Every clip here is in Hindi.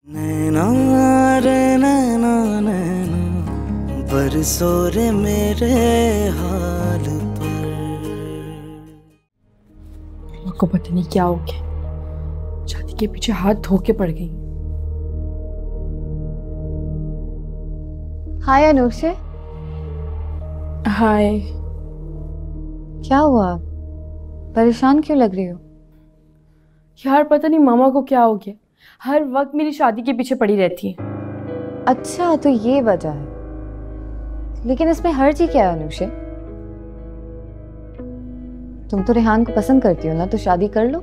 नैना रे नैना नैना बरसो रे मेरे हाल पर। को पता नहीं क्या हो गया, छाती के पीछे हाथ धो के पड़ गई। हाय अनुषे। हाय। क्या हुआ, परेशान क्यों लग रही हो? यार पता नहीं मामा को क्या हो गया, हर वक्त मेरी शादी के पीछे पड़ी रहती है। अच्छा तो ये वजह है, लेकिन इसमें हर्ज ही क्या है अनुषे? तुम तो रेहान को पसंद करती हो ना, तो शादी कर लो।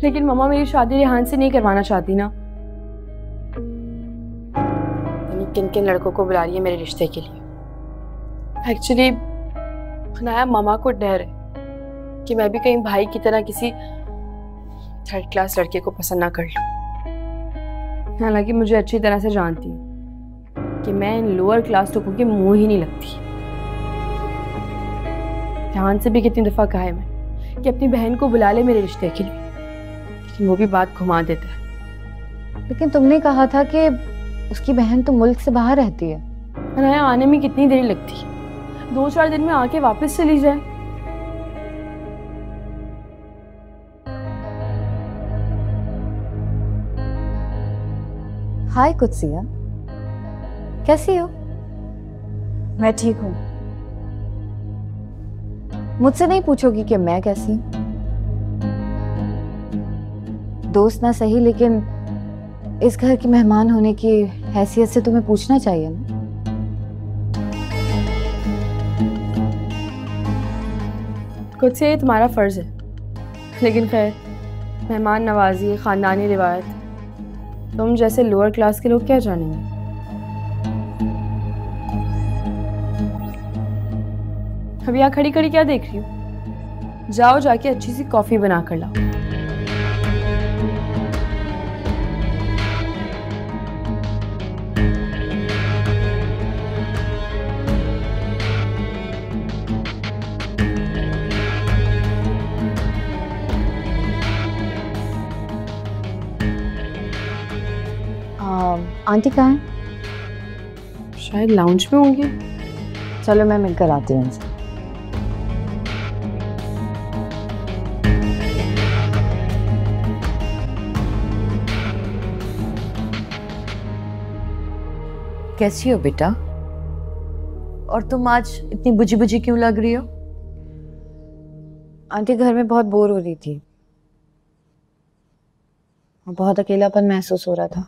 लेकिन मामा मेरी शादी रेहान से नहीं करवाना चाहती ना। किन किन लड़कों को बुला रही है मेरे रिश्ते के लिए। एक्चुअली नाया मामा को डर है कि मैं भी कहीं भाई की तरह किसी थर्ड क्लास लड़के को पसंद ना कर लूं। हालांकि मुझे अच्छी तरह से जानती हूँ कि मैं इन लोअर क्लास लोगों के मुंह ही नहीं लगती। ध्यान से भी कितनी दफा कहा है मैं कि अपनी बहन को बुला ले मेरे रिश्ते के लिए, लेकिन वो भी बात घुमा देता है। लेकिन तुमने कहा था कि उसकी बहन तो मुल्क से बाहर रहती है। अनाया आने में कितनी देर लगती है, 2-4 दिन में आके वापस चली जाए। हाय कुत्सिया, कैसी हो? मैं ठीक हूँ। मुझसे नहीं पूछोगी कि मैं कैसी हूँ? दोस्त ना सही, लेकिन इस घर की मेहमान होने की हैसियत से तुम्हें पूछना चाहिए ना। खुद से ये तुम्हारा फर्ज है, लेकिन खैर मेहमान नवाजी खानदानी रिवायत, तुम जैसे लोअर क्लास के लोग क्या जानेंगे। अब यहाँ खड़ी खड़ी क्या देख रही हो? जाओ जाके अच्छी सी कॉफी बना कर लाओ। आंटी कहाँ है? शायद लाउंज में होंगे। चलो मैं मिलकर आती हूँ उनसे। कैसी हो बेटा? और तुम आज इतनी बुझी बुझी क्यों लग रही हो? आंटी घर में बहुत बोर हो रही थी और बहुत अकेलापन महसूस हो रहा था,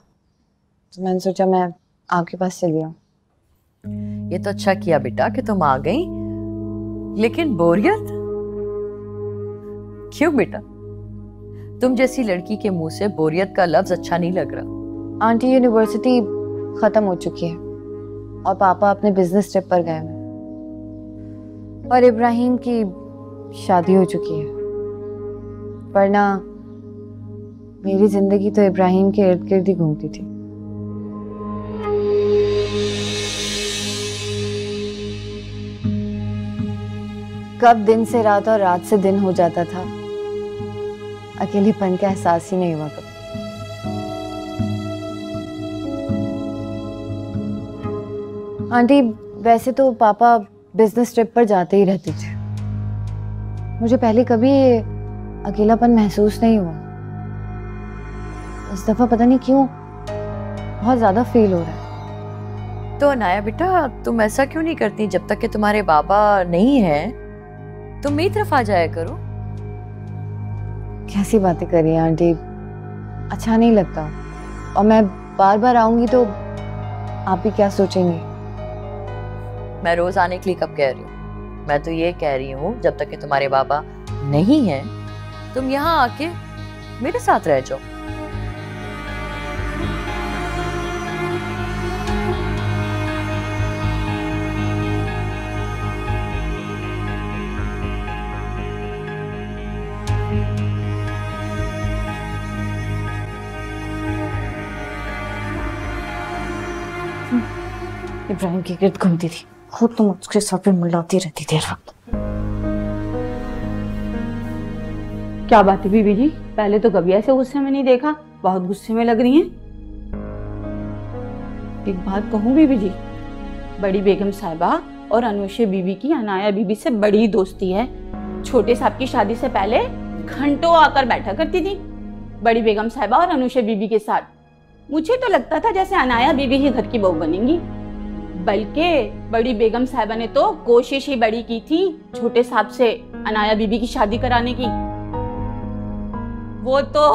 तो मैंने सोचा मैं आपके पास चली आऊं। ये तो अच्छा किया बेटा कि तुम आ गई, लेकिन बोरियत क्यों बेटा? तुम जैसी लड़की के मुंह से बोरियत का लफ्ज अच्छा नहीं लग रहा। आंटी यूनिवर्सिटी खत्म हो चुकी है और पापा अपने बिजनेस ट्रिप पर गए हैं, और इब्राहिम की शादी हो चुकी है। वरना मेरी जिंदगी तो इब्राहिम के इर्द गिर्द ही घूमती थी। कब दिन से रात और रात से दिन हो जाता था, अकेलेपन का एहसास ही नहीं हुआ कभी। आंटी वैसे तो पापा बिजनेस ट्रिप पर जाते ही रहते थे, मुझे पहले कभी अकेलापन महसूस नहीं हुआ। इस दफा पता नहीं क्यों बहुत ज्यादा फील हो रहा है। तो अनाया बेटा, तुम ऐसा क्यों नहीं करती? जब तक कि तुम्हारे बाबा नहीं है तुम मेरी तरफ आ जाया करो। कैसी बातें कर रही हैं आंटी, अच्छा नहीं लगता। और मैं बार बार आऊंगी तो आप भी क्या सोचेंगे? मैं रोज आने के लिए कब कह रही हूँ? मैं तो ये कह रही हूँ जब तक कि तुम्हारे बाबा नहीं है तुम यहाँ आके मेरे साथ रह जाओ। इब्राहिम के गिर्द घूमती थी, खुद तुम उसके सर पे मिलाती रहती थी हर वक्त। क्या बात है बीबी जी, पहले तो कभी ऐसे गुस्से में नहीं देखा, बहुत गुस्से में लग रही हैं। एक बात कहूँ बीबी जी, बड़ी बेगम साहिबा और अनुशे बीबी की अनाया बीबी से बड़ी दोस्ती है। छोटे साहब की शादी से पहले घंटों आकर बैठा करती थी बड़ी बेगम साहिबा और अनुशे बीबी के साथ। मुझे तो लगता था जैसे अनाया बीबी ही घर की बहू बनेंगी, बल्कि बड़ी बेगम साहिबा ने तो कोशिश ही बड़ी की थी छोटे साहब से अनाया बीबी की शादी कराने की। वो तो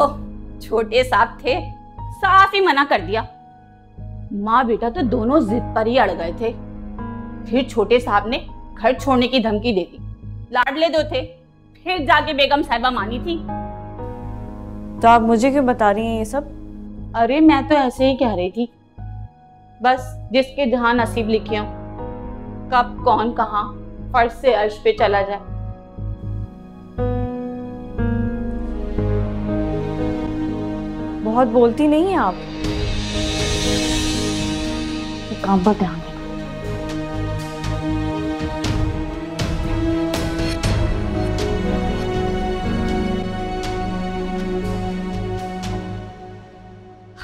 छोटे साहब थे, साफ ही मना कर दिया। माँ बेटा तो दोनों जिद पर ही अड़ गए थे। फिर छोटे साहब ने घर छोड़ने की धमकी दे दी। लाडले दो थे, फिर जाके बेगम साहिबा मानी थी। तो आप मुझे क्यों बता रही हैं ये सब? अरे मैं तो ऐसे ही कह रही थी, बस जिसके जहां नसीब लिखे हो, कब कौन कहां फर्श से अर्श पे चला जाए। बहुत बोलती नहीं हैं आप। काम पर ध्यान दे।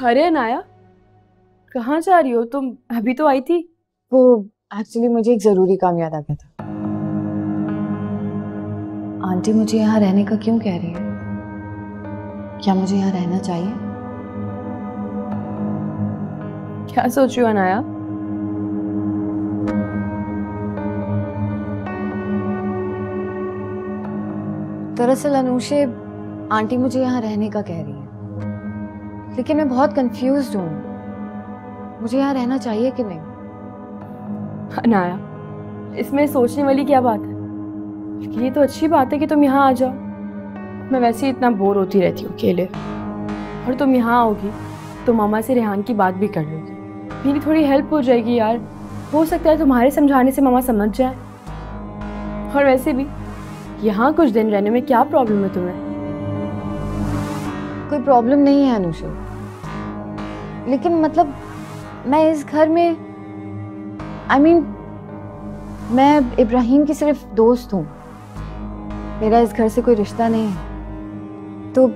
अरे अनाया, कहाँ जा रही हो तुम? अभी तो आई थी। वो एक्चुअली मुझे एक जरूरी काम याद आ गया था। आंटी मुझे यहाँ रहने का क्यों कह रही है? क्या मुझे यहाँ रहना चाहिए? क्या सोच रही हो अनाया? दरअसल अनुशे आंटी मुझे यहाँ रहने का कह रही है, लेकिन मैं बहुत कंफ्यूज्ड हूँ। मुझे यहाँ रहना चाहिए कि नहीं? अनाया, इसमें सोचने वाली क्या बात है? ये तो अच्छी बात है कि तुम यहाँ आ जाओ। मैं वैसे ही इतना बोर होती रहती हूँ अकेले, और तुम यहाँ आओगी तो मामा से रेहान की बात भी कर लोगी। मेरी थोड़ी हेल्प हो जाएगी यार। हो सकता है तुम्हारे समझाने से मामा समझ जाए। और वैसे भी यहाँ कुछ दिन रहने में क्या प्रॉब्लम है तुम्हें? कोई प्रॉब्लम नहीं है अनुशे, लेकिन मतलब मैं इस घर में मैं इब्राहिम की सिर्फ दोस्त हूँ। मेरा इस घर से कोई रिश्ता नहीं है, तो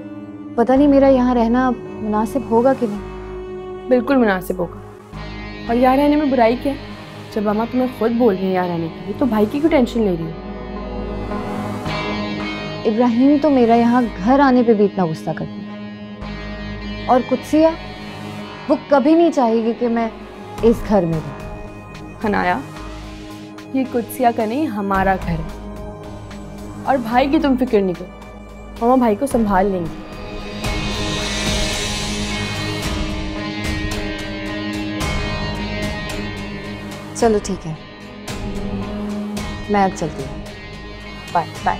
पता नहीं मेरा यहाँ रहना मुनासिब होगा कि नहीं। बिल्कुल मुनासिब होगा। और यहाँ रहने में बुराई क्या है? जब मामा तुम्हें खुद बोल रही है यहाँ रहने के लिए, तो भाई की क्यों टेंशन ले रही हो? इब्राहिम तो मेरा यहाँ घर आने पे भी इतना गुस्सा करता है, और कुत्सिया वो कभी नहीं चाहेगी कि मैं इस घर में रहूं। अनाया, ये कुत्सिया का नहीं, हमारा घर है। और भाई की तुम फिक्र नहीं करो, मामा भाई को संभाल लेंगे। चलो ठीक है, मैं अब चलती हूँ। Bye bye.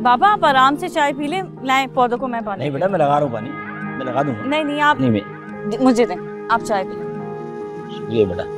बाबा आप आराम से चाय पी लें। लाएं पौधों को मैं पानी। नहीं बेटा, मैं लगा रहा हूँ पानी, मैं लगा दूंगा। नहीं नहीं आप नहीं मुझे दें, आप चाय पी लें। शुक्रिया बेटा।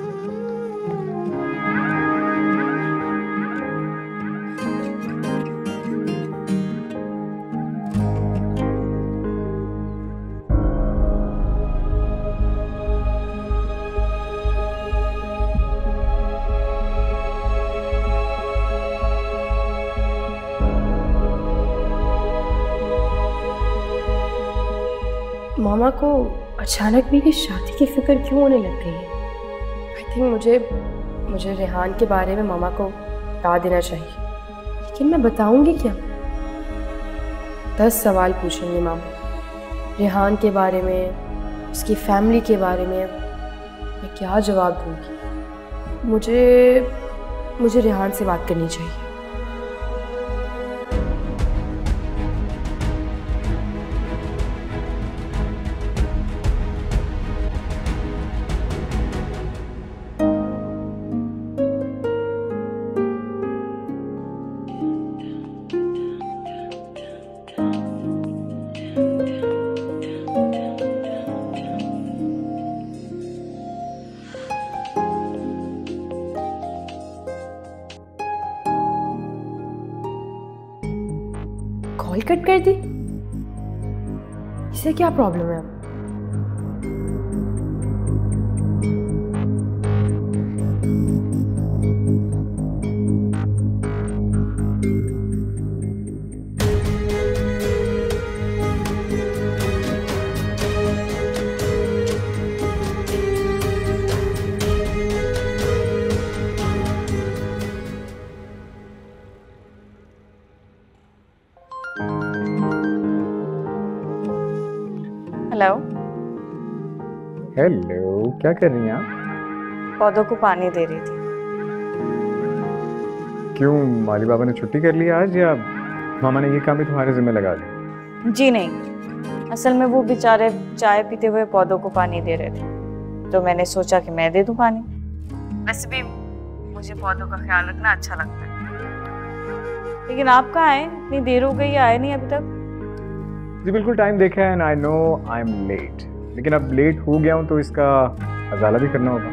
मामा को अचानक मेरी शादी की फिक्र क्यों होने लग गई है? आई थिंक मुझे रेहान के बारे में मामा को बता देना चाहिए, लेकिन मैं बताऊंगी क्या? 10 सवाल पूछेंगे मामा रेहान के बारे में, उसकी फैमिली के बारे में। मैं क्या जवाब दूंगी? मुझे रेहान से बात करनी चाहिए। कॉल कट कर दी? इसे क्या प्रॉब्लम है? हेलो। हेलो, क्या कर रही हैं आप? पौधों को पानी दे रही थी। क्यों, माली बाबा ने छुट्टी कर ली आज, या मामा ने ये काम भी तुम्हारे जिम्मे लगा दिया? जी नहीं, असल में वो बेचारे चाय पीते हुए पौधों को पानी दे रहे थे, तो मैंने सोचा कि मैं दे दूं पानी। वैसे भी मुझे पौधों का ख्याल रखना अच्छा लगता है। लेकिन आप कहाँ हैं? इतनी देर हो गई, आए नहीं अभी तक। जी बिल्कुल टाइम देखा है, and I know I am late, लेकिन अब लेट हो गया हूँ तो इसका अजाला भी करना होगा।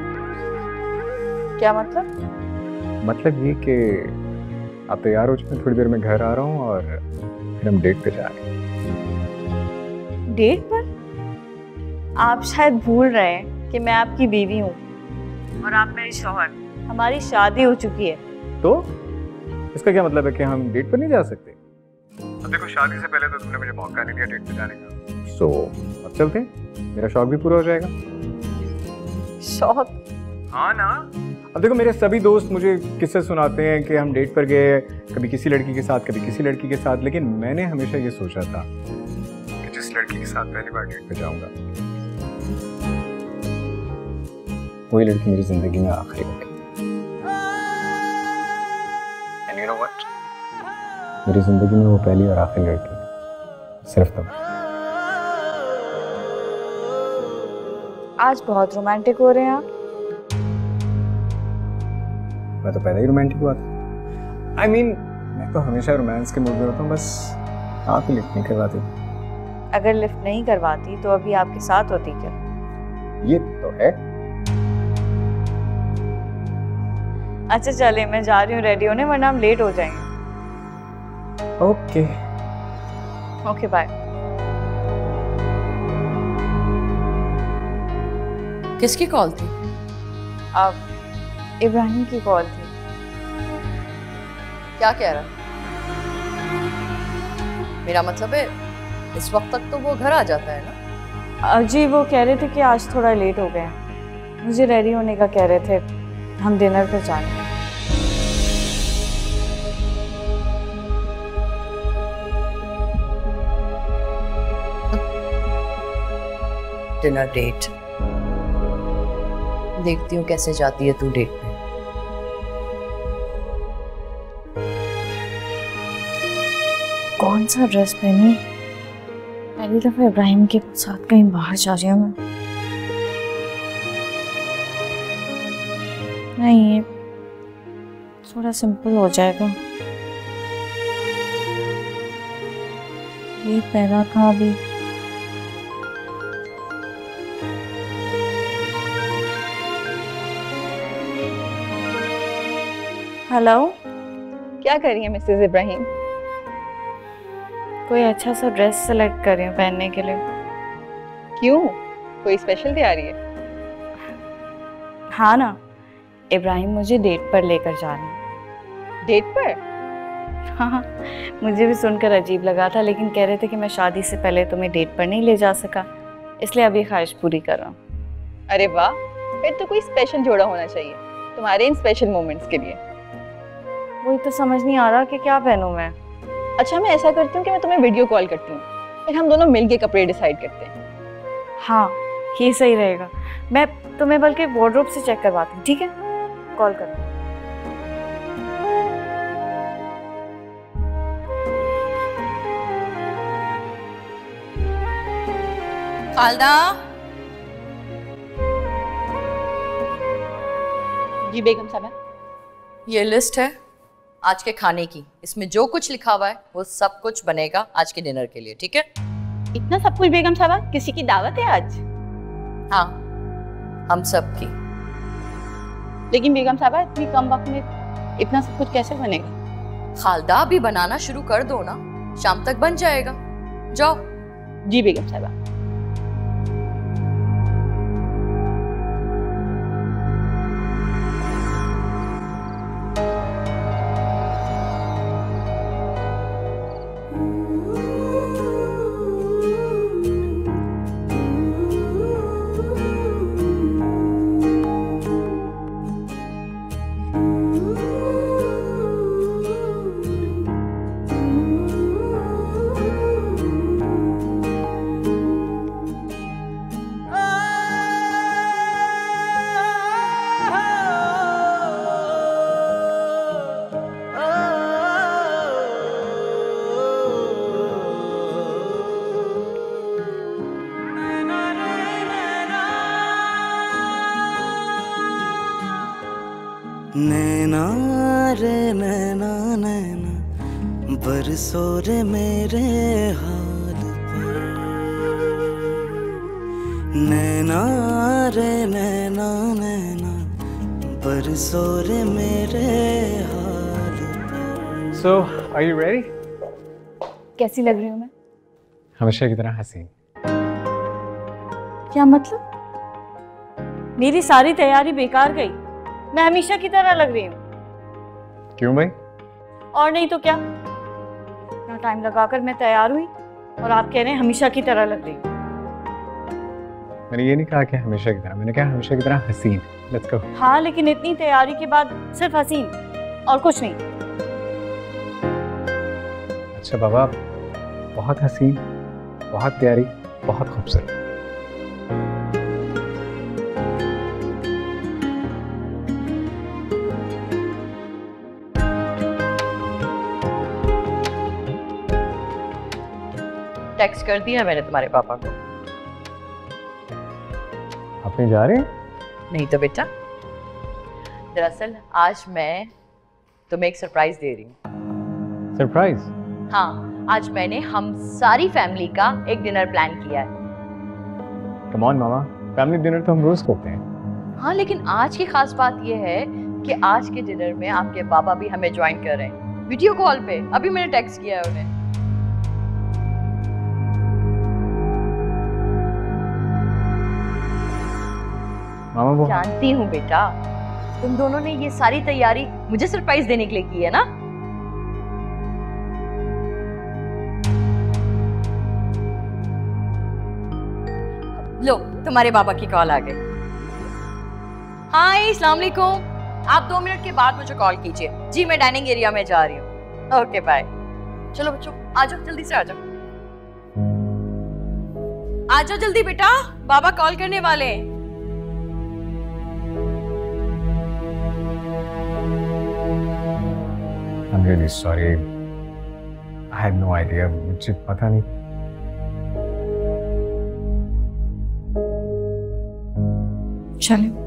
क्या मतलब? मतलब ये कि आप तैयार हो चुके हैं, थोड़ी देर में घर आ रहा हूँ और फिर हम डेट पे जा रहे हैं। डेट पर? आप शायद भूल रहे हैं कि मैं आपकी बीवी हूँ और आप मेरे शौहर। हमारी शादी हो चुकी है। तो इसका क्या मतलब है कि हम डेट पर नहीं जा सकते? अब देखो, शादी से पहले तो तुमने मुझे मौका नहीं दिया डेट पे जाने का, सो अब चलते हैं, मेरा शौक भी पूरा हो जाएगा। शौक? हाँ ना। अब देखो, मेरे सभी दोस्त मुझे किस्से सुनाते हैं कि हम डेट पर गए, कभी किसी लड़की के साथ, कभी किसी लड़की के साथ, लेकिन मैंने हमेशा ये सोचा था कि जिस लड़की के साथ पहली बार डेट पे जाऊंगा वही लड़की मेरी जिंदगी में आखिरी होगी। एंड यू नो व्हाट, मेरी जिंदगी में वो पहली और आखिरी लड़की सिर्फ तुम। आज बहुत रोमांटिक हो रहे हैं आप। मैं तो पहले ही रोमांटिक हुआ था। I mean, मैं तो हमेशा रोमांस के मूड में होता हूँ, बस आप ही लिफ्ट नहीं करवाती। अगर लिफ्ट नहीं करवाती तो अभी आपके साथ होती क्या? ये तो है। अच्छा चले, मैं जा रही हूँ रेडी होने, वरना हम लेट हो जाएंगे। Okay okay bye. किसकी कॉल थी? अब इब्राहिम की कॉल थी। क्या कह रहा? मेरा मतलब है इस वक्त तक तो वो घर आ जाता है ना? जी वो कह रहे थे कि आज थोड़ा लेट हो गया, मुझे रेडी होने का कह रहे थे, हम डिनर पर जाएंगे। डिनर डेट, देखती हूँ कैसे जाती है तू डेट पे। कौन सा ड्रेस पहनी? पहली दफा इब्राहिम के साथ कहीं बाहर जा रही हूँ मैं। नहीं, ये थोड़ा सिंपल हो जाएगा। ये पहला था अभी। हेलो, क्या कर रही है मिसेस इब्राहिम? कोई अच्छा सा ड्रेस सेलेक्ट कर रही हूँ पहनने के लिए। क्यों, कोई स्पेशल तैयारी है? हाँ ना, इब्राहिम मुझे डेट पर लेकर जा रहे हैं। डेट पर? हाँ, मुझे भी सुनकर अजीब लगा था, लेकिन कह रहे थे कि मैं शादी से पहले तुम्हें डेट पर नहीं ले जा सका, इसलिए अभी ख्वाहिश पूरी कर रहा हूँ। अरे वाह, फिर तो कोई स्पेशल जोड़ा होना चाहिए तुम्हारे इन स्पेशल मोमेंट्स के लिए। वही तो समझ नहीं आ रहा कि क्या पहनूं मैं। अच्छा, मैं ऐसा करती हूँ कि मैं तुम्हें वीडियो कॉल करती हूँ, फिर हम दोनों मिलके कपड़े डिसाइड करते हैं। हाँ, ये सही रहेगा। मैं तुम्हें बल्कि वार्डरोब से चेक करवाती हूँ, ठीक है? कॉल कर। खालदा। जी बेगम साहब। ये लिस्ट है आज के खाने की, इसमें जो कुछ लिखा हुआ है वो सब कुछ बनेगा आज के डिनर के लिए, ठीक है? इतना सब कुछ बेगम साहब? किसी की दावत है आज? हाँ, हम सब की। लेकिन बेगम साहब इतनी कम वक्त में इतना सब कुछ कैसे बनेगा? खालदा अभी बनाना शुरू कर दो ना, शाम तक बन जाएगा। जाओ। जी बेगम साहब। रे नैना नैना बरसो रे मेरे हाल पर, नैना रे नैना नैना बरसो रे मेरे हाल पर। So, are you ready? कैसी लग रही हूँ मैं? हमेशा की तरह हसीन। क्या मतलब? मेरी सारी तैयारी बेकार गई। मैं हमेशा की तरह लग रही हूँ। क्यों भाई? और नहीं तो क्या, इतना टाइम लगाकर मैं तैयार हुई और आप कह रहे हैं हमेशा की तरह लग रही हूँ। मैंने ये नहीं कहा कि हमेशा की तरह, मैंने कहा हमेशा की तरह हसीन। Let's go. हाँ, लेकिन इतनी तैयारी के बाद सिर्फ हसीन और कुछ नहीं। अच्छा बाबा, बहुत हसीन, बहुत प्यारी, बहुत खूबसूरत। टेक्स्ट कर दिया मैंने तुम्हारे पापा को। अपने जा रहे हैं? नहीं तो बेटा, दरअसल आज मैं तुम्हें एक सरप्राइज दे रही हूँ। सरप्राइज? हाँ, आज मैंने हम सारी फैमिली का एक डिनर प्लान किया है। Come on mama, family dinner तो हम रोज करते हैं। हाँ, लेकिन आज की खास बात यह है कि आज के डिनर में आपके पापा भी हमें ज्वाइन कर रहे हैं वीडियो कॉल पे। अभी मैंने टेक्स्ट किया है उन्हें। मामा वो जानती हूँ बेटा, तुम दोनों ने ये सारी तैयारी मुझे सरप्राइज देने के लिए की है ना। लो, तुम्हारे पापा की कॉल आ गई। हाय, अस्सलाम वालेकुम। आप 2 मिनट के बाद मुझे कॉल कीजिए। जी, मैं डाइनिंग एरिया में जा रही हूँ। Okay bye. चलो बच्चों, आ जाओ, जल्दी से आ जाओ। आ जाओ जल्दी बेटा, बाबा कॉल करने वाले हैं। I'm really sorry. I had no idea. मुझे पता नहीं। चलो।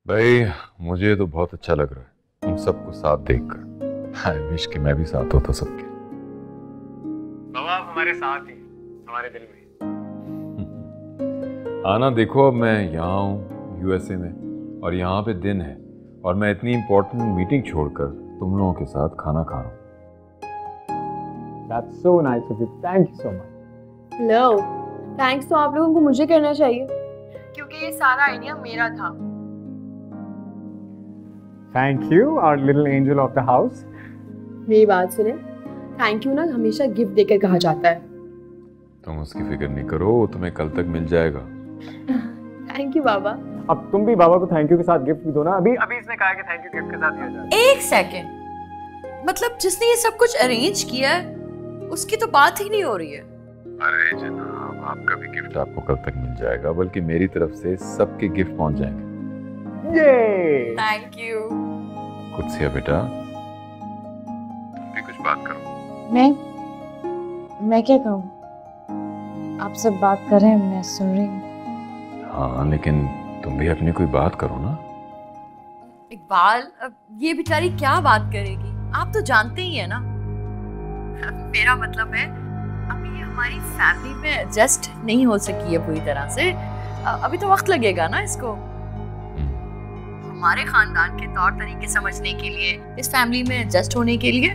भाई, मुझे तो बहुत अच्छा लग रहा है तुम सबको साथ देखकर। आई विश कि मैं भी साथ होता सबके। बाबा आप हमारे साथ ही, हमारे दिल में। आना, देखो अब मैं यहाँ हूँ यूएसए में और यहाँ पे दिन है और मैं इतनी इम्पोर्टेंट मीटिंग छोड़कर तुम लोगों के साथ खाना खा रहा हूँ। That's so nice of you. Thank you so much. Low, thanks तो आप लोगों को मुझे करना चाहिए क्योंकि ये सारा आइडिया मेरा था। Thank you, our little angel of the house. मेरी बात सुने, थैंक यू ना हमेशा गिफ्ट देकर कहा जाता है। तुम उसकी फिक्र नहीं करो, वो तुम्हें कल तक मिल जाएगा। थैंक यू बाबा। अब तुम भी बाबा को थैंक यू के साथ गिफ्ट भी दो ना। अभी इसने कहा कि थैंक यू गिफ्ट के साथ दिया जाए। एक सेकेंड, मतलब जिसने ये सब कुछ अरेंज किया है उसकी तो बात ही नहीं हो रही है। अरे जनाब, आपका भी गिफ्ट आपको कल तक मिल जाएगा, बल्कि मेरी तरफ से सबके गिफ्ट पहुंच जाएंगे। ये थैंक यू। कुछ से बेटा, भी कुछ बात करो। मैं क्या कहूँ? आप सब बात कर रहे हैं, मैं सुन रही हूँ। हाँ, लेकिन तुम भी अपनी कोई बात करो ना। इकबाल, अब ये बेचारी क्या बात करेगी? आप तो जानते ही है ना। मेरा मतलब है, अभी ये हमारी फैमिली में एडजस्ट नहीं हो सकी है पूरी तरह से। अभी तो वक्त लगेगा ना इसको, हमारे खानदान के तौर तरीके समझने के लिए, इस फैमिली में एडजस्ट होने के लिए।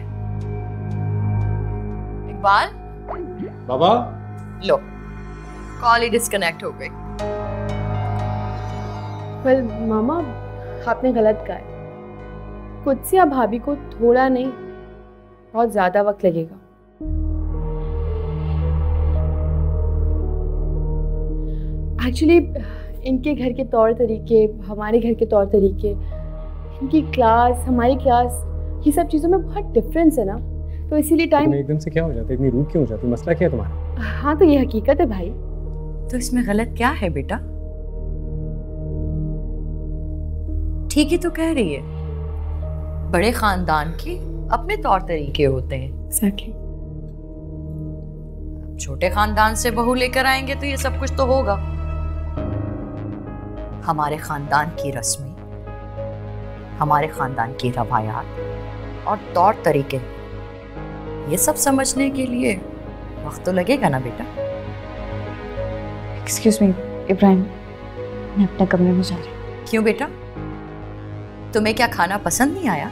इकबाल, बाबा, लो, कॉल ही डिस्कनेक्ट हो गई। वेल मामा, आपने गलत कहा है। कुछ भाभी को थोड़ा नहीं, बहुत ज्यादा वक्त लगेगा। एक्चुअली इनके घर के तौर तरीके, हमारे घर के तौर तरीके, इनकी क्लास, हमारी क्लास, ये सब चीज़ों में बहुत डिफरेंस है ना, तो इसीलिए टाइम। एकदम से क्या हो जाता है? इतनी रूड क्यों हो जाती है? मसला क्या है तुम्हारा? हाँ तो ये हकीकत है भाई। तो इसमें गलत क्या है बेटा? ठीक ही तो कह रही है, बड़े खानदान के अपने तौर तरीके होते हैं। Exactly. छोटे खानदान से बहू लेकर आएंगे तो ये सब कुछ तो होगा। हमारे खानदान की रस्में, हमारे खानदान की रवायात और तौर तरीके, ये सब समझने के लिए वक्त तो लगेगा ना बेटा। एक्सक्यूज मी इब्राहिम, मैं अपने कमरे में जा रही हूँ। क्यों बेटा, तुम्हें क्या खाना पसंद नहीं आया?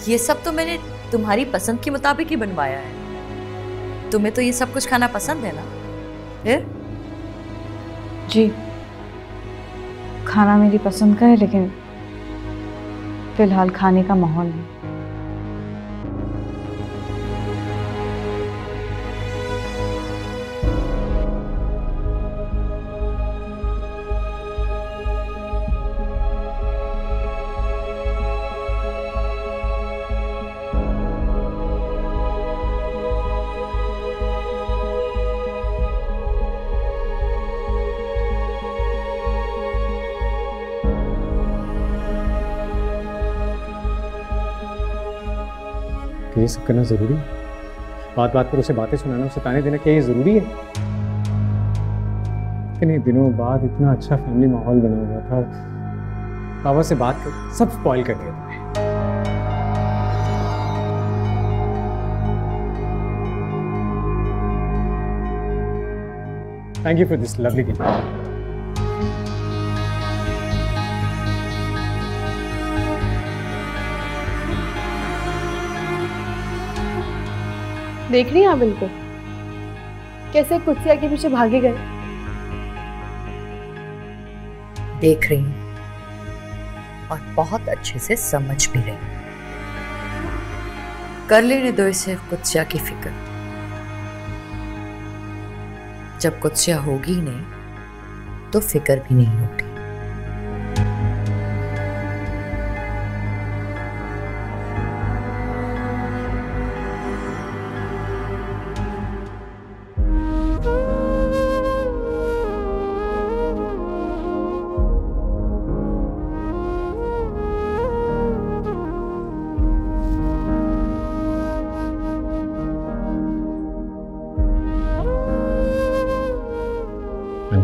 ये सब तो मैंने तुम्हारी पसंद के मुताबिक ही बनवाया है। तुम्हें तो ये सब कुछ खाना पसंद है ना? फिर जी, खाना मेरी पसंद का है, लेकिन फिलहाल खाने का माहौल नहीं। ये सब करना जरूरी है? बात बात पर उसे बातें सुनाना, उसे ताने देना, क्या ये जरूरी है? इतने दिनों बाद इतना अच्छा फैमिली माहौल बना हुआ था, पापा से बात कर सब स्पॉइल कर दिया तुमने। Thank you for this lovely gift. देख रही हैं आप इनको कैसे कुत्सिया के पीछे भागे गए? देख रही हूँ और बहुत अच्छे से समझ भी रही हूँ। कर लेने दो इसे कुत्सिया की फिक्र। जब कुत्सिया होगी नहीं तो फिक्र भी नहीं होगी।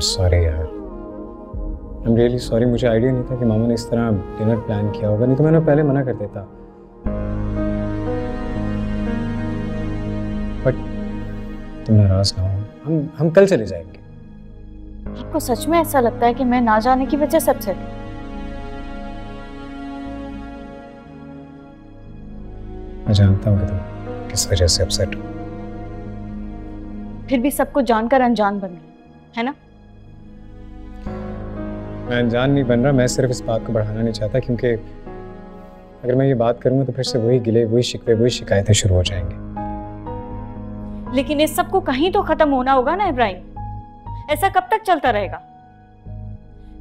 सॉरी यार, आई एम रियली सॉरी। मुझे आइडिया नहीं था कि मामा ने इस तरह डिनर प्लान किया होगा, नहीं तो मैंने पहले मना कर देता। बट तुम नाराज ना हो, हम कल चले जाएंगे। आपको सच में ऐसा लगता है कि मैं ना जाने की वजह से अपसेट? मैं जानता हूँ कि तुम किस वजह से अपसेट हो। फिर भी सबको जानकर अनजान बन गई है ना? मैं अनजान नहीं बन रहा, मैं सिर्फ इस बात को बढ़ाना नहीं चाहता, क्योंकि अगर मैं ये बात करूंगा तो फिर से वही गिले, वही शिकवे, वही शिकायतें शुरू हो जाएंगे। लेकिन इस सब को कहीं तो खत्म होना होगा ना इब्राहिम। ऐसा कब तक चलता रहेगा?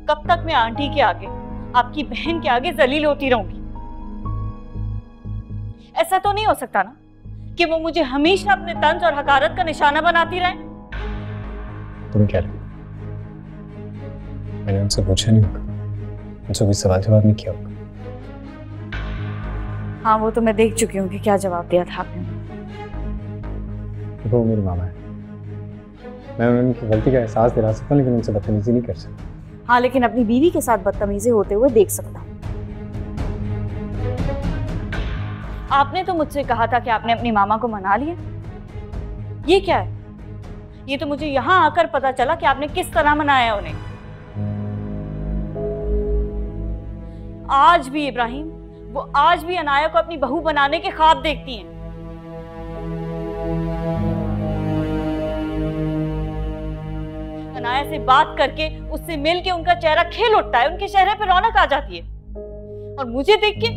कब तक मैं आंटी के आगे, आपकी बहन के आगे जलील होती रहूंगी? ऐसा तो नहीं हो सकता ना कि वो मुझे हमेशा अपने तंज और हकारत का निशाना बनाती रहे। तुम्हें क्या लगता? मैंने उनसे पूछा नहीं होगा, उनसे कोई सवाल जवाब नहीं किया होगा। हाँ, वो तो मैं देख चुकी हूँ कि क्या जवाब दिया था आपने। वो मेरी मामा है, मैं उनकी गलती का एहसास दिला सकता हूँ, लेकिन उनसे बदतमीजी नहीं कर सकता। हाँ, लेकिन अपनी बीवी के साथ बदतमीजी होते हुए देख सकता हूँ। आपने तो मुझसे कहा था कि आपने अपनी मामा को मना लिया। ये क्या है? ये तो मुझे यहाँ आकर पता चला कि आपने किस तरह मनाया उन्हें। आज भी इब्राहिम, वो आज भी अनाया को अपनी बहू बनाने के ख्वाब देखती हैं। अनाया से बात करके, उससे मिल के उनका चेहरा खिल उठता है, उनके चेहरे पर रौनक आ जाती है, और मुझे देख के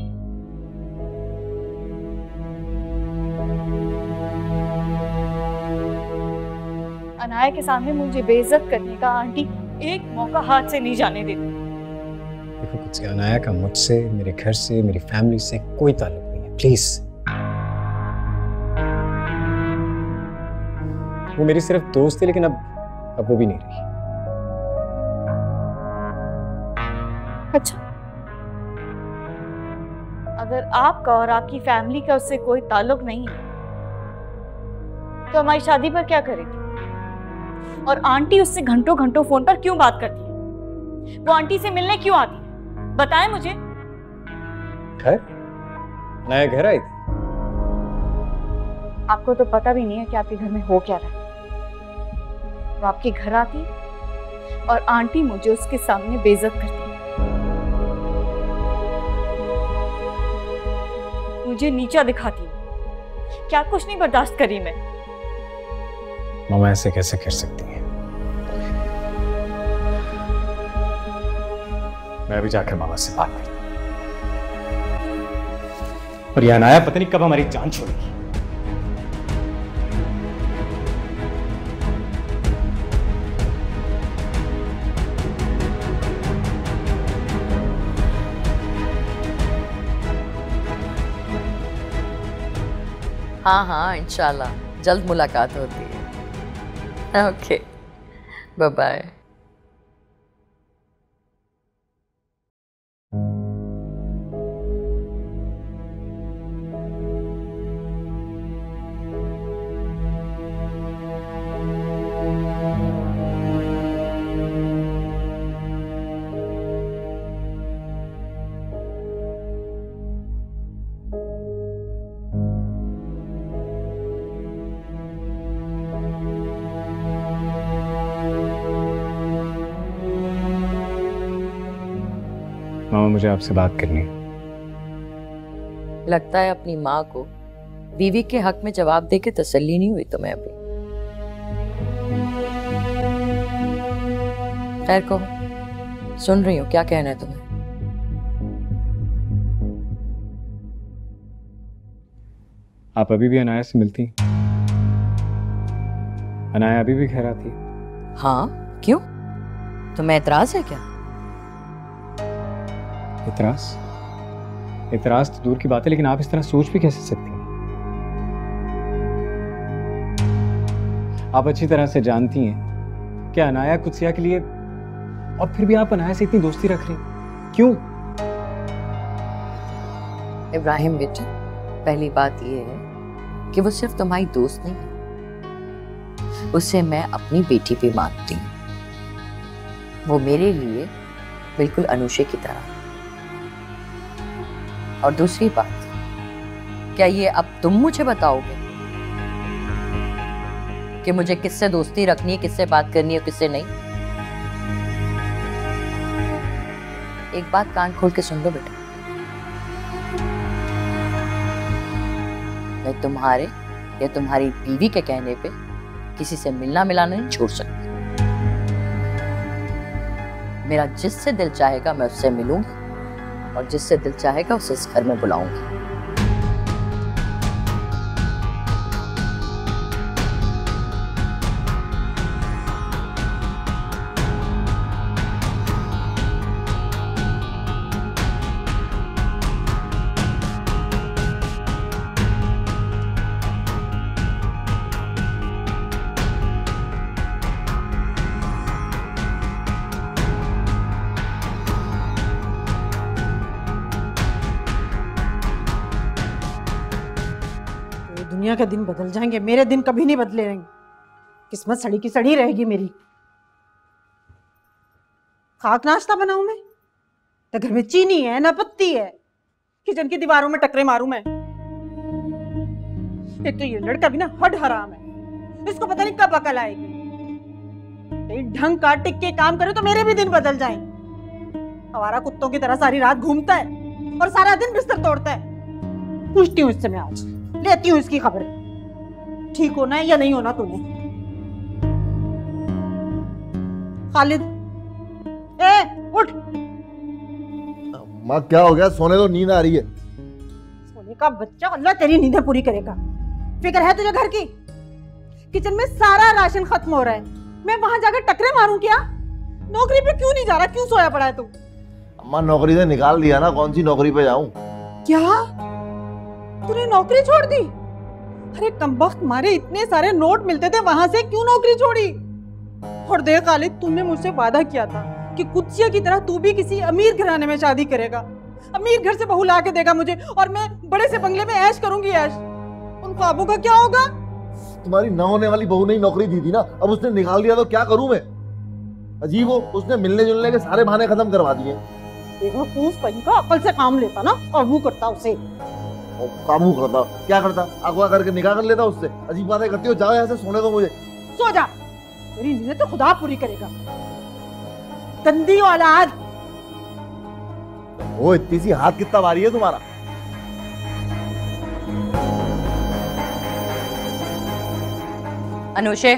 अनाया के सामने मुझे बेइज्जत करने का आंटी एक मौका हाथ से नहीं जाने देती। देखो कुछ अनाया का मुझसे, मेरे घर से, मेरी फैमिली से कोई ताल्लुक नहीं है, प्लीज। वो मेरी सिर्फ दोस्त थी, लेकिन अब वो भी नहीं रही। अच्छा, अगर आपका और आपकी फैमिली का उससे कोई ताल्लुक नहीं है तो हमारी शादी पर क्या करेगी? और आंटी उससे घंटों घंटों फोन पर क्यों बात करती है? वो आंटी से मिलने क्यों आती है? बताएं मुझे। घर, नया घर आई थी। आपको तो पता भी नहीं है कि आपके घर में हो क्या रहा है। वो आपके घर आती और आंटी मुझे उसके सामने बेइज्जत करती, मुझे नीचा दिखाती। क्या कुछ नहीं बर्दाश्त करी मैं। मामा ऐसे कैसे कर सकती हैं? मैं अभी जाकर मामा से बात करता हूं। और यह अनाया पता नहीं कब हमारी जान छोड़ेगी। हाँ हाँ, इंशाल्लाह जल्द मुलाकात होती है। Okay, bye bye. मामा मुझे आपसे बात करनी है। लगता है अपनी माँ को बीवी के हक में जवाब देके तसल्ली नहीं हुई तुम्हें अभी। खैर कहो, सुन रही हूँ, क्या कहना है तुम्हें? आप अभी भी अनाया से मिलती? अनाया अभी भी घर आती? हाँ, क्यों? तुम्हें एतराज है क्या? इतराज तो दूर की बात है, लेकिन आप इस तरह सोच भी कैसे सकती हैं? आप अच्छी तरह से जानती हैं कि अनाया कुत्सिया के लिए, और फिर भी आप अनाया से इतनी दोस्ती रख रही हैं। क्यों? इब्राहिम बेटे, पहली बात यह है कि वो सिर्फ तुम्हारी दोस्त नहीं है, उसे मैं अपनी बेटी भी मानती हूँ। वो मेरे लिए बिल्कुल अनुषे की तरह। और दूसरी बात, क्या ये अब तुम मुझे बताओगे कि मुझे किससे दोस्ती रखनी है, किससे बात करनी है, किससे नहीं? एक बात कान खोल के सुन लो बेटा, मैं तुम्हारे या तुम्हारी बीवी के कहने पे किसी से मिलना मिलाना नहीं छोड़ सकती। मेरा जिससे दिल चाहेगा मैं उससे मिलूंगी, और जिससे दिल चाहेगा उसे इस घर में बुलाऊंगी। दुनिया के दिन बदल जाएंगे, मेरे दिन कभी नहीं बदले रहेंगे। किस्मत सड़ी की सड़ी रहेगी मेरी। खाक नाश्ता बनाऊं मैं? तो घर में चीनी है ना पत्ती है, किचन की दीवारों में टकरे मारूं मैं? एक तो ये लड़का भी ना हड हराम है, इसको पता नहीं कब अकल आएगी। एक ढंग का टिक के काम करे तो मेरे भी दिन बदल जाएं। आवारा कुत्तों की तरह सारी रात घूमता है और सारा दिन बिस्तर तोड़ता है। पूछती हूँ इससे मैं आज, लेती हूँ इसकी खबर, ठीक होना है या नहीं होना तूने। खालिद, उठ। माँ क्या हो गया? सोने तो नींद आ रही है। सोने का बच्चा, अल्लाह तेरी नींदें पूरी करेगा। फिक्र है तुझे घर की? किचन में सारा राशन खत्म हो रहा है, मैं वहां जाकर टकरे मारूं क्या? नौकरी पे क्यों नहीं जा रहा? क्यों सोया पड़ा है तू? अम्मा नौकरी से निकाल दिया ना, कौन सी नौकरी पे जाऊं? क्या तूने नौकरी छोड़ दी? अरे कमबख्त मारे, इतने सारे नोट मिलते थे, वहां से क्यों नौकरी छोड़ी? और देख खालिद, तुमने मुझसे वादा किया था कि कुत्सिया की तरह तू भी किसी अमीर घराने में शादी करेगा, अमीर घर से बहू ला के देगा मुझे, और मैं बड़े से बंगले में ऐश करूंगी ऐश। उन ख्वाबों का क्या होगा? तुम्हारी न होने वाली बहू ने ही नौकरी दी थी ना, अब उसने निकाल दिया तो क्या करूं मैं? अजीब हो, उसने मिलने जुलने के सारे बहाने खत्म करवा दिए। बेवकूफ कहीं का, अकल से काम लेता ना, काबू करता उसे। काबू करता? क्या करता? अगवा करके निकाह कर लेता उससे। अजीब बातें करती हो, जाओ यहाँ से, सोने दो मुझे। सो जा, तेरी नींद तो खुदा पूरी करेगा। गंदी औलाद। वो इतनी सी हाथ कितना भारी है तुम्हारा? अनुषे,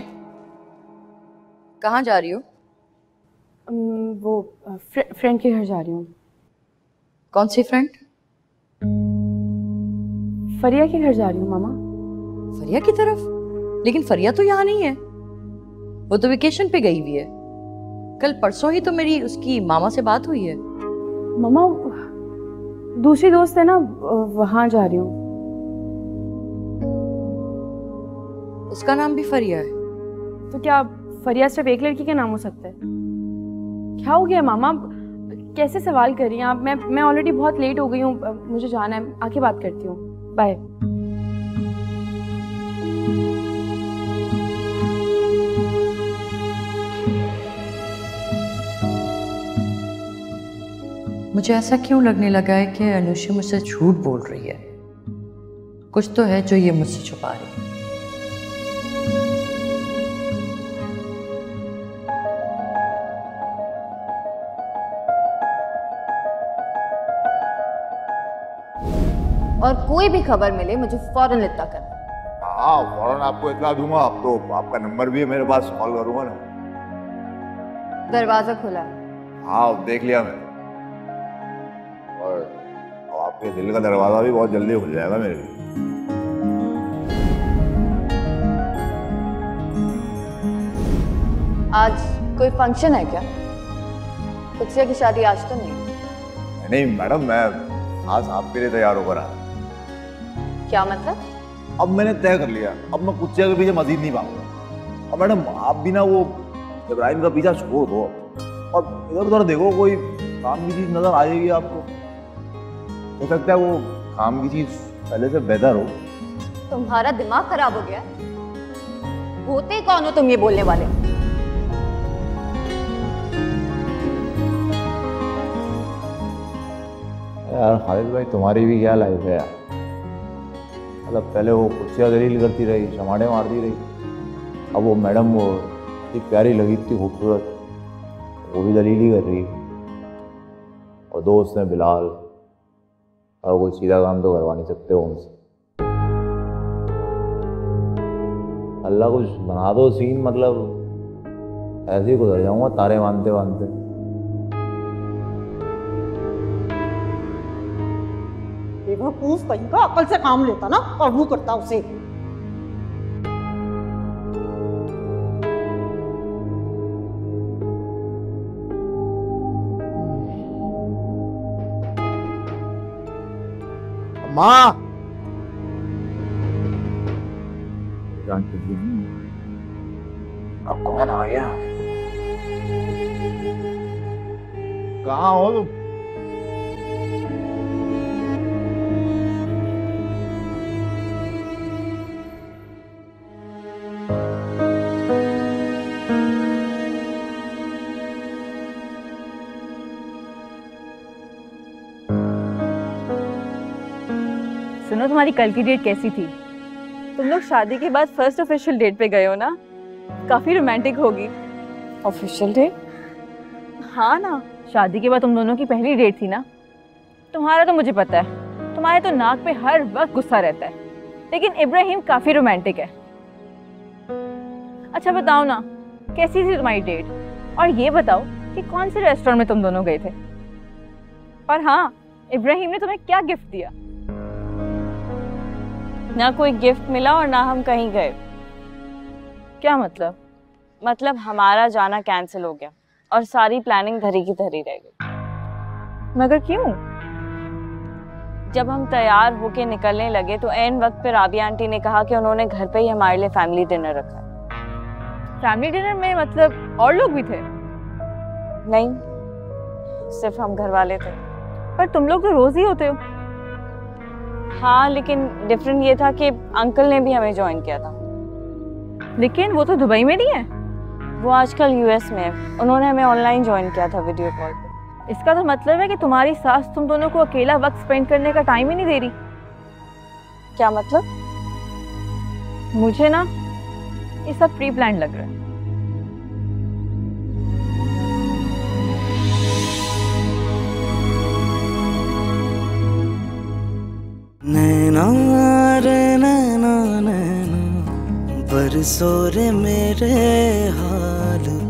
कहाँ जा रही हो? वो फ्रेंड के घर जा रही हूँ। कौन सी फ्रेंड? फरिया के घर जा रही हूँ मामा। फरिया की तरफ? लेकिन फरिया तो यहाँ नहीं है, वो तो वेकेशन पे गई हुई है। कल परसों ही तो मेरी उसकी मामा से बात हुई है। मामा दूसरी दोस्त है ना, वहां जा रही हूँ। उसका नाम भी फरिया है? तो क्या फरिया सिर्फ एक लड़की का नाम हो सकता है? क्या हो गया मामा, कैसे सवाल कर रही हैं आप? मैं ऑलरेडी बहुत लेट हो गई हूँ, मुझे जाना है, आके बात करती हूँ, बाय। मुझे ऐसा क्यों लगने लगा है कि अनुषा मुझसे झूठ बोल रही है? कुछ तो है जो ये मुझसे छुपा रही है। और कोई भी खबर मिले मुझे फौरन इत्तला करना। हाँ, फौरन आपको इत्तला दूंगा। अब तो आपका नंबर भी है मेरे पास, कॉल करूंगा ना। दरवाजा खुला है। हाँ, देख लिया मैंने। और आपके दिल का दरवाजा भी बहुत जल्दी खुल जाएगा मेरे लिए। आज कोई फंक्शन है क्या? कुत्सिया की शादी आज तो नहीं? नहीं मैडम, मैं आज आपके लिए तैयार होकर आया। क्या मतलब? अब मैंने तय कर लिया, अब मैं कुत्सिया के पीछे मजीद नहीं भागूंगा। और मैडम आप भी ना वो इब्राहिम का पीछा छोड़ दो, और इधर उधर देखो, कोई काम की चीज नजर आ जाएगी आपको। हो सकता है वो काम की चीज पहले से बेहतर हो। तुम्हारा दिमाग खराब हो गया? होते कौन हो तुम ये बोलने वाले? यार खालिद भाई, तुम्हारी भी क्या लाइफ है यार। मतलब पहले वो कुर्सियाँ दलील करती रही, चमाड़े मारती रही, अब वो मैडम वो इतनी प्यारी लगी, इतनी खूबसूरत, वो भी दलील ही कर रही है। और दोस्त हैं बिलाल, और कोई सीधा काम तो करवा नहीं सकते वो उनसे। अल्लाह कुछ बना दो सीन, मतलब ऐसे ही गुजर जाऊंगा तारे बांधते बांधते। बेवकूफ कहीं का, अकल से काम लेता ना, काबू करता उसे। माँ, अब कौन आ गया? कहाँ हो तुम? सुनो, तुम्हारी कल की डेट कैसी थी? तुम लोग शादी के बाद फर्स्ट ऑफिशियल डेट पे गए हो ना? काफी रोमांटिक होगी। Official date? हाँ ना, शादी के बाद तुम दोनों की पहली डेट थी ना। तुम्हारा तो मुझे पता है, तुम्हारे तो नाक पे हर वक्त गुस्सा रहता है, लेकिन इब्राहिम काफी रोमांटिक है। अच्छा बताओ ना, कैसी थी तुम्हारी डेट? और ये बताओ कि कौन से रेस्टोरेंट में तुम दोनों गए थे? और हाँ, इब्राहिम ने तुम्हें क्या गिफ्ट दिया? ना कोई गिफ्ट मिला और ना हम कहीं गए। क्या मतलब? मतलब हमारा जाना कैंसिल हो गया और सारी प्लानिंग धरी की धरी रह गई। मगर क्यों? जब हम तैयार होके निकलने लगे तो एन वक्त पे राबिया आंटी ने कहा कि उन्होंने घर पे ही हमारे लिए फैमिली डिनर रखा है। फैमिली डिनर में मतलब और लोग भी थे? नहीं, सिर्फ हम घर वाले थे। पर तुम लोग तो रोज ही होते हो। हाँ, लेकिन डिफरेंट ये था कि अंकल ने भी हमें ज्वाइन किया था। लेकिन वो तो दुबई में नहीं है। वो आजकल यूएस में है। उन्होंने हमें ऑनलाइन ज्वाइन किया था वीडियो कॉल पे। इसका तो मतलब है कि तुम्हारी सास तुम दोनों को अकेला वक्त स्पेंड करने का टाइम ही नहीं दे रही। क्या मतलब? मुझे ना ये सब प्री प्लान लग रहा है। नैना रे नैना नैना बरसो रे मेरे हाल